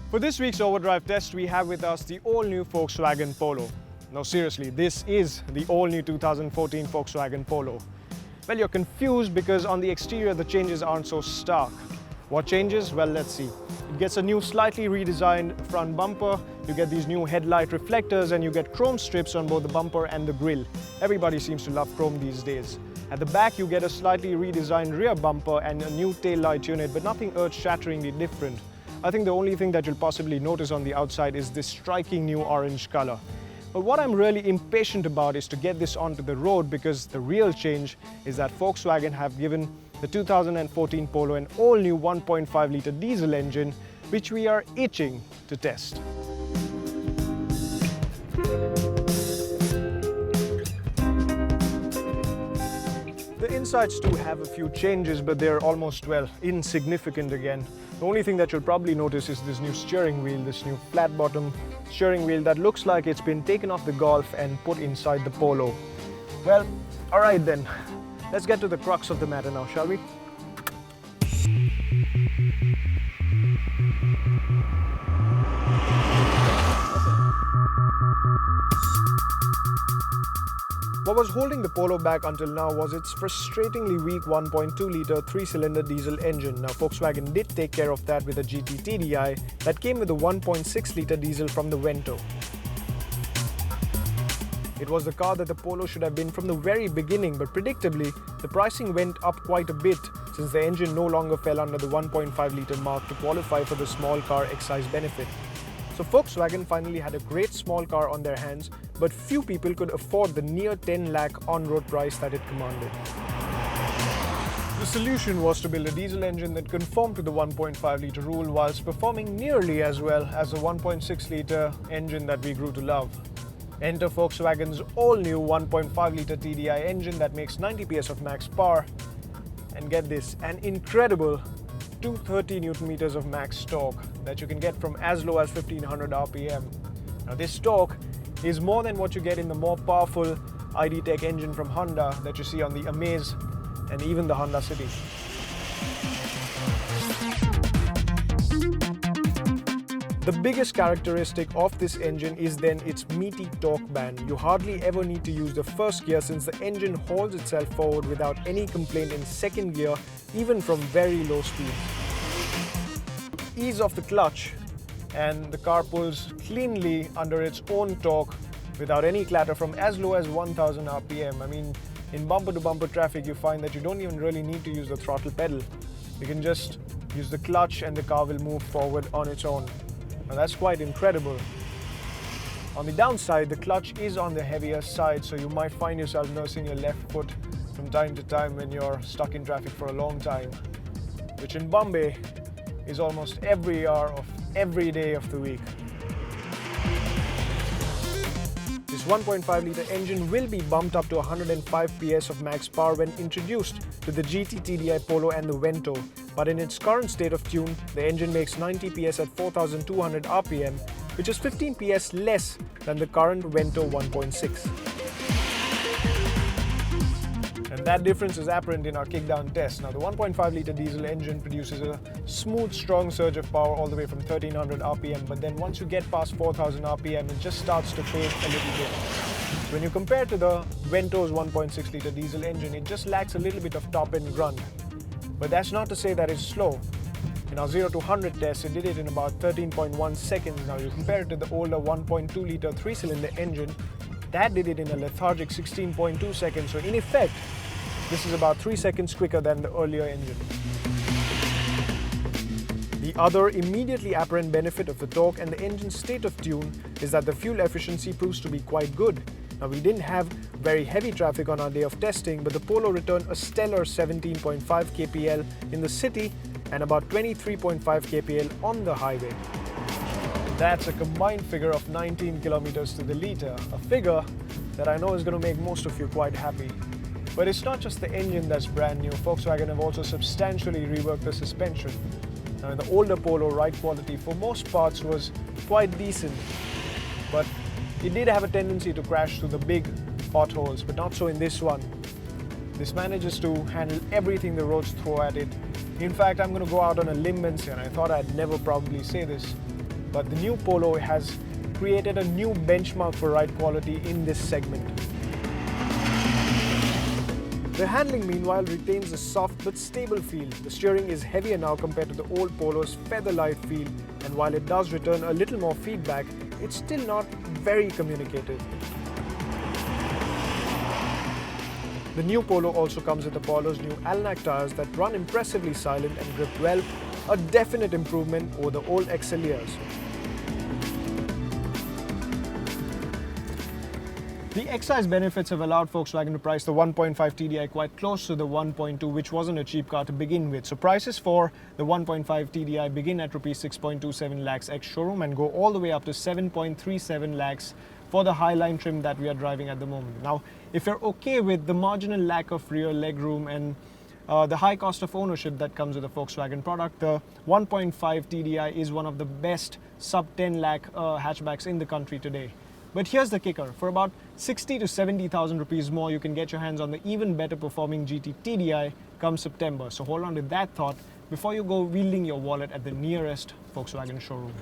For this week's overdrive test, we have with us the all-new Volkswagen Polo. No, seriously, this is the all-new 2014 Volkswagen Polo. Well, you're confused because on the exterior the changes aren't so stark. What changes? Well, let's see. It gets a new slightly redesigned front bumper, you get these new headlight reflectors, and you get chrome strips on both the bumper and the grille. Everybody seems to love chrome these days. At the back you get a slightly redesigned rear bumper and a new tail light unit, but nothing earth-shatteringly different. I think the only thing that you'll possibly notice on the outside is this striking new orange color. But what I'm really impatient about is to get this onto the road, because the real change is that Volkswagen have given the 2014 Polo an all-new 1.5 litre diesel engine, which we are itching to test. The insides too have a few changes, but they're almost, well, insignificant again. The only thing that you'll probably notice is this new steering wheel, this new flat bottom steering wheel that looks like it's been taken off the Golf and put inside the Polo. Well, alright then, let's get to the crux of the matter now, shall we? What was holding the Polo back until now was its frustratingly weak 1.2 litre 3-cylinder diesel engine. Now, Volkswagen did take care of that with a GT TDI that came with a 1.6 litre diesel from the Vento. It was the car that the Polo should have been from the very beginning, but predictably, the pricing went up quite a bit since the engine no longer fell under the 1.5 litre mark to qualify for the small car excise benefit. So Volkswagen finally had a great small car on their hands, but few people could afford the near 10 lakh on-road price that it commanded. The solution was to build a diesel engine that conformed to the 1.5 litre rule whilst performing nearly as well as the 1.6 litre engine that we grew to love. Enter Volkswagen's all-new 1.5 litre TDI engine that makes 90 PS of max power, and get this, an incredible 230 Nm of max torque that you can get from as low as 1500 RPM. Now, this torque is more than what you get in the more powerful ID Tech engine from Honda that you see on the Amaze and even the Honda City. The biggest characteristic of this engine is then its meaty torque band. You hardly ever need to use the first gear since the engine hauls itself forward without any complaint in second gear, even from very low speeds. Ease of the clutch, and the car pulls cleanly under its own torque without any clatter from as low as 1000 RPM. I mean, in bumper-to-bumper traffic you find that you don't even really need to use the throttle pedal. You can just use the clutch and the car will move forward on its own. Now that's quite incredible. On the downside, the clutch is on the heavier side, so you might find yourself nursing your left foot from time to time when you're stuck in traffic for a long time, which in Bombay is almost every hour of every day of the week. This 1.5 litre engine will be bumped up to 105 PS of max power when introduced to the GT TDI Polo and the Vento, but in its current state of tune, the engine makes 90 PS at 4200 RPM, which is 15 PS less than the current Vento 1.6. And that difference is apparent in our kickdown test. Now, the 1.5 litre diesel engine produces a smooth, strong surge of power all the way from 1300 RPM, but then once you get past 4000 RPM, it just starts to fade a little bit. So when you compare to the Vento's 1.6 litre diesel engine, it just lacks a little bit of top-end grunt. But that's not to say that it's slow. In our 0 to 100 test, it did it in about 13.1 seconds. Now, you compare it to the older 1.2 litre 3-cylinder engine, that did it in a lethargic 16.2 seconds. So in effect, this is about 3 seconds quicker than the earlier engine. The other immediately apparent benefit of the torque and the engine's state of tune is that the fuel efficiency proves to be quite good. Now, we didn't have very heavy traffic on our day of testing, but the Polo returned a stellar 17.5 kpl in the city and about 23.5 kpl on the highway. That's a combined figure of 19 kilometers to the litre, a figure that I know is going to make most of you quite happy. But it's not just the engine that's brand new. Volkswagen have also substantially reworked the suspension. Now, in the older Polo, ride quality for most parts was quite decent, but it did have a tendency to crash through the big potholes, but not so in this one. This manages to handle everything the roads throw at it. In fact, I'm going to go out on a limb and say, and I thought I'd never probably say this, but the new Polo has created a new benchmark for ride quality in this segment. The handling, meanwhile, retains a soft but stable feel. The steering is heavier now compared to the old Polo's feather-light feel, and while it does return a little more feedback, it's still not very communicative. The new Polo also comes with Apollo's new Alnac tires that run impressively silent and grip well, a definite improvement over the old XL years. The excise benefits have allowed Volkswagen to price the 1.5 TDI quite close to the 1.2, which wasn't a cheap car to begin with. So prices for the 1.5 TDI begin at Rs 6.27 lakhs ex-showroom and go all the way up to 7.37 lakhs for the Highline trim that we are driving at the moment. Now, if you're okay with the marginal lack of rear legroom and the high cost of ownership that comes with a Volkswagen product, the 1.5 TDI is one of the best sub 10 lakh hatchbacks in the country today. But here's the kicker, for about 60 to 70,000 rupees more, you can get your hands on the even better performing GT TDI come September. So hold on to that thought before you go wielding your wallet at the nearest Volkswagen showroom.